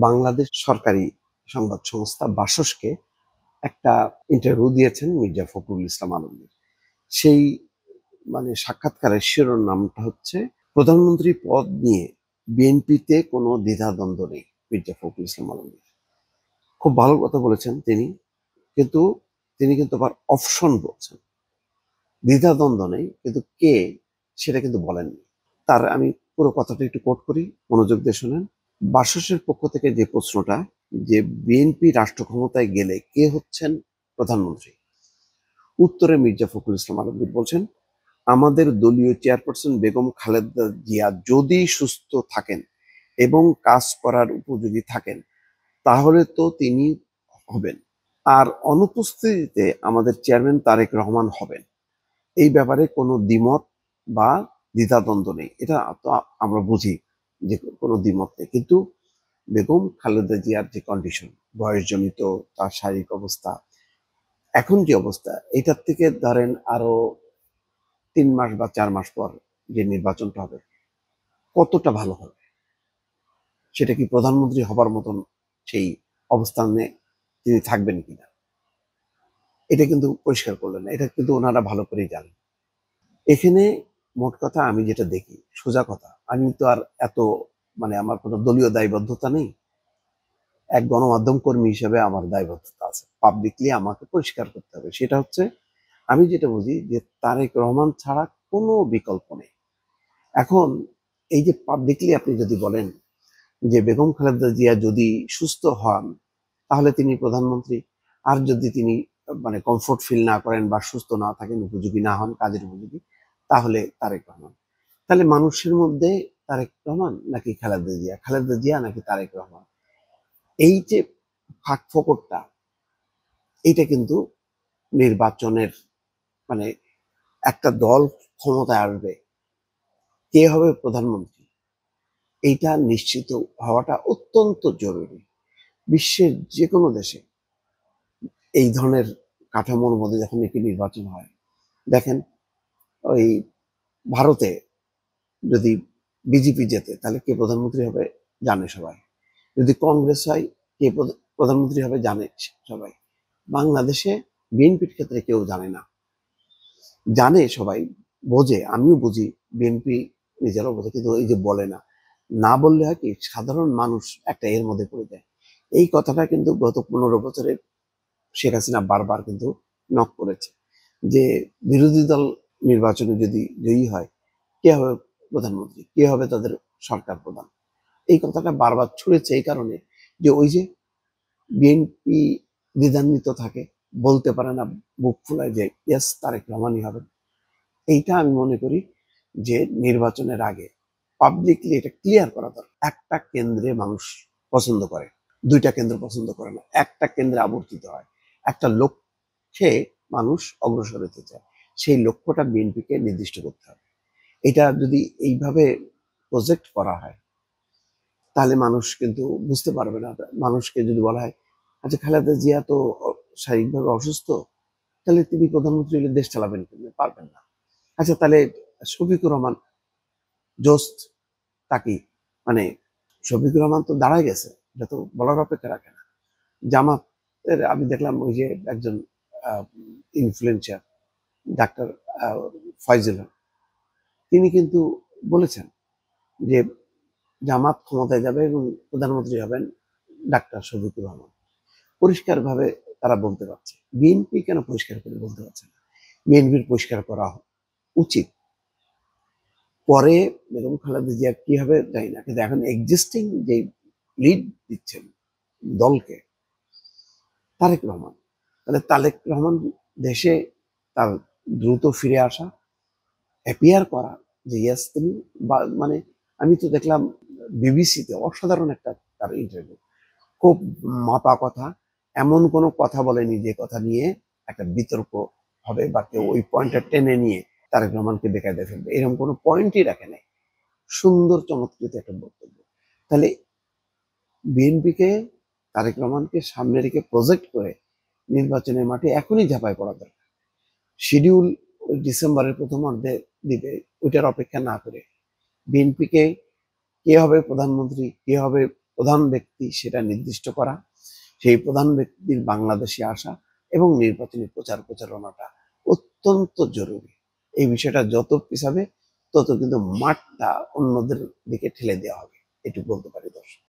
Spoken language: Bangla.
বাংলাদেশ সরকারি সংবাদ সংস্থা বাসসকে একটা ইন্টারভিউ দিয়েছেন মির্জা ফখরুল ইসলাম আলমগীর। সেই সাক্ষাৎকারের শিরোনামটা হচ্ছে প্রধানমন্ত্রী পদ নিয়ে বিএনপিতে কোনো দ্বিধাদ্বন্দ্ব নেই। মির্জা ফখরুল ইসলাম আলমগীর খুব ভালো কথা বলেছেন তিনি, কিন্তু আবার অপশন বলছেন। দ্বিধাদ্বন্দ্ব নেই, কিন্তু কে সেটা কিন্তু বলেননি। তার আমি পুরো কথাটা একটু কোট করি, মনোযোগ দিয়ে শোনেন। বাসসের পক্ষ থেকে যে প্রশ্নটা, যে বিএনপি রাষ্ট্র ক্ষমতায় গেলে কে হচ্ছেন প্রধানমন্ত্রী, উত্তরে মির্জা ফখরুল ইসলাম আলমগীর বলছেন, আমাদের দলীয় চেয়ারপারসন বেগম খালেদা জিয়া যদি সুস্থ থাকেন এবং কাজ করার উপযোগী থাকেন তাহলে তো তিনি হবেন, আর অনুপস্থিতিতে আমাদের চেয়ারম্যান তারেক রহমান হবেন। এই ব্যাপারে কোনো দ্বিমত বা দ্বিধাদ্বন্দ্ব নেই। এটা তো আমরা বুঝি যে কোনো দ্বিমত নেই, কিন্তু বেগম খালেদা জিয়ার যে কন্ডিশন, বয়সজনিত তার শারীরিক অবস্থা, এখন যে অবস্থা, এটার থেকে ধরেন আরো 3 মাস বা 4 মাস পর যে নির্বাচনটা হবে কতটা ভালো হবে, সেটা কি প্রধানমন্ত্রী হবার মতন সেই অবস্থানে তিনি থাকবেন কিনা, এটা কিন্তু পরিষ্কার করলেন না। এটা কিন্তু ওনারা ভালো করেই জানেন। এখানে মোট কথা আমি যেটা দেখি, সোজা কথা, আমি তো আর এত আমার কোনো দলীয় দায়বদ্ধতা নেই। এক গণমাধ্যম কর্মী হিসেবে আমার দায়বদ্ধতা আছে, পাবলিকলি আমাকে পরিষ্কার করতে হবে। সেটা হচ্ছে, আমি যেটা বুঝি যে তারেক রহমান ছাড়া কোনো বিকল্প নেই। এখন এই যে পাবলিকলি আপনি যদি বলেন যে বেগম খালেদা জিয়া যদি সুস্থ হন তাহলে তিনি প্রধানমন্ত্রী, আর যদি তিনি কমফোর্ট ফিল না করেন বা সুস্থ না থাকেন, উপযোগী না হন, কাজের উপযোগী, তাহলে তারেক রহমান। তাহলে মানুষের মধ্যে তারেক রহমান নাকি খালেদা জিয়া, খালেদা জিয়া নাকি তারেক রহমান, এই যে ফাঁক ফোকরটা, এইটা কিন্তু নির্বাচনের মানে একটা দল ক্ষমতায় আসবে, কে হবে প্রধানমন্ত্রী, এইটা নিশ্চিত হওয়াটা অত্যন্ত জরুরি। বিশ্বের যে কোনো দেশে এই ধরনের কাঠামোর মধ্যে যখন একটি নির্বাচন হয়, দেখেন ওই ভারতে যদি বিজেপি জেতে তাহলে কে প্রধানমন্ত্রী হবে জানে সবাই, যদি কংগ্রেস হয় কে প্রধানমন্ত্রী হবে জানে সবাই। বাংলাদেশে বিএনপির ক্ষেত্রে কেউ জানে না, জানে সবাই, বোঝে, আমিও বুঝি, বিএনপি নিজেরাও বোঝে, কিন্তু এই যে বলে না, না বললে হয় কি সাধারণ মানুষ একটা এর মধ্যে পড়ে যায়। এই কথাটা কিন্তু গত 15 বছরে শেখ হাসিনা বারবার কিন্তু নক করেছে, যে বিরোধী দল নির্বাচনে যদি জয়ী হয় কে হবে প্রধানমন্ত্রী, কে হবে তাদের সরকার প্রধান। এই কথাটা বারবার ছুড়েছে এই কারণে যে ওই যে বিএনপি দ্বিধান্বিত থাকে, বলতে পারে না বুক ফুলায় যে ইয়েস তারেক রহমানই হবেন। এইটা আমি মনে করি যে নির্বাচনের আগে পাবলিকলি এটা ক্লিয়ার করা দরকার। একটা কেন্দ্রে মানুষ পছন্দ করে, 2টা কেন্দ্র পছন্দ করে না, একটা কেন্দ্রে আবর্তিত হয়, একটা লক্ষ্যে মানুষ অগ্রসর হতে চায়, সেই লক্ষ্যটা বিএনপিকে নির্দিষ্ট করতে হবে। এটা যদি এইভাবে প্রজেক্ট করা হয় তাহলে মানুষ কিন্তু বুঝতে পারবে না। মানুষকে যদি বলা হয়, আচ্ছা খালেদা জিয়া তো শারীরিকভাবে অসুস্থ, তাহলে তিনি প্রধানমন্ত্রী হলে দেশ চালাবেন কিন্তু পারবেন না। আচ্ছা তাহলে শফিকুর রহমান জোস্ত তাকি, মানে শফিকুর রহমান তো দাঁড়ায় গেছে, এটা তো বলার অপেক্ষা রাখে না। জামাতের আমি দেখলাম ওই যে একজন ইনফ্লুয়েন্সার ডাক্তার ফয়জুল হক, তিনি কিন্তু বলেছেন যে জামাত ক্ষমতায় যাবে এবং প্রধানমন্ত্রী হবেন ডাক্তার শফিকুর রহমান। পরিষ্কারভাবে তারা বলতে পারছে, বিএনপি কেন পরিষ্কার করে বলতে পারছে না? বিএনপির পরিষ্কার করা উচিত। পরে বেগম খালেদা জিয়া কি হবে জানি না, কিন্তু এখন এক্সিস্টিং যে লিড দিচ্ছেন দলকে তারেক রহমান, তাহলে তারেক রহমান দেশে তার দ্রুত ফিরে আসা, অ্যাপিয়ার করা যে ইয়াস তিনি আমি তো দেখলাম বিবিসিতে অসাধারণ একটা তার ইন্টারভিউ, খুব মাপা কথা, এমন কোনো কথা বলেনি যে কথা নিয়ে একটা বিতর্ক হবে বা কেউ ওই পয়েন্টটা টেনে নিয়ে তারেক রহমানকে বেকায়দায় ফেলবে, এরকম কোনো পয়েন্টই রাখে নাই। সুন্দর চমৎকৃত একটা বক্তব্য। তাহলে বিএনপিকে তারেক রহমানকে সামনে রেখে প্রজেক্ট করে নির্বাচনের মাঠে এখনই ঝাঁপায় পড়া দরকার। শিডিউল ওই ডিসেম্বরের প্রথমার্ধে দিবে, ওইটার অপেক্ষা না করে বিএনপিকে কে হবে প্রধানমন্ত্রী, কে হবে প্রধান ব্যক্তি সেটা নির্দিষ্ট করা, সেই প্রধান ব্যক্তির বাংলাদেশে আসা এবং নির্বাচনী প্রচার প্রচারণাটা অত্যন্ত জরুরি। এই বিষয়টা যত পিছাবে তত কিন্তু মাঠটা অন্যদের দিকে ঠেলে দেওয়া হবে, এটুকু বলতে পারি দর্শক।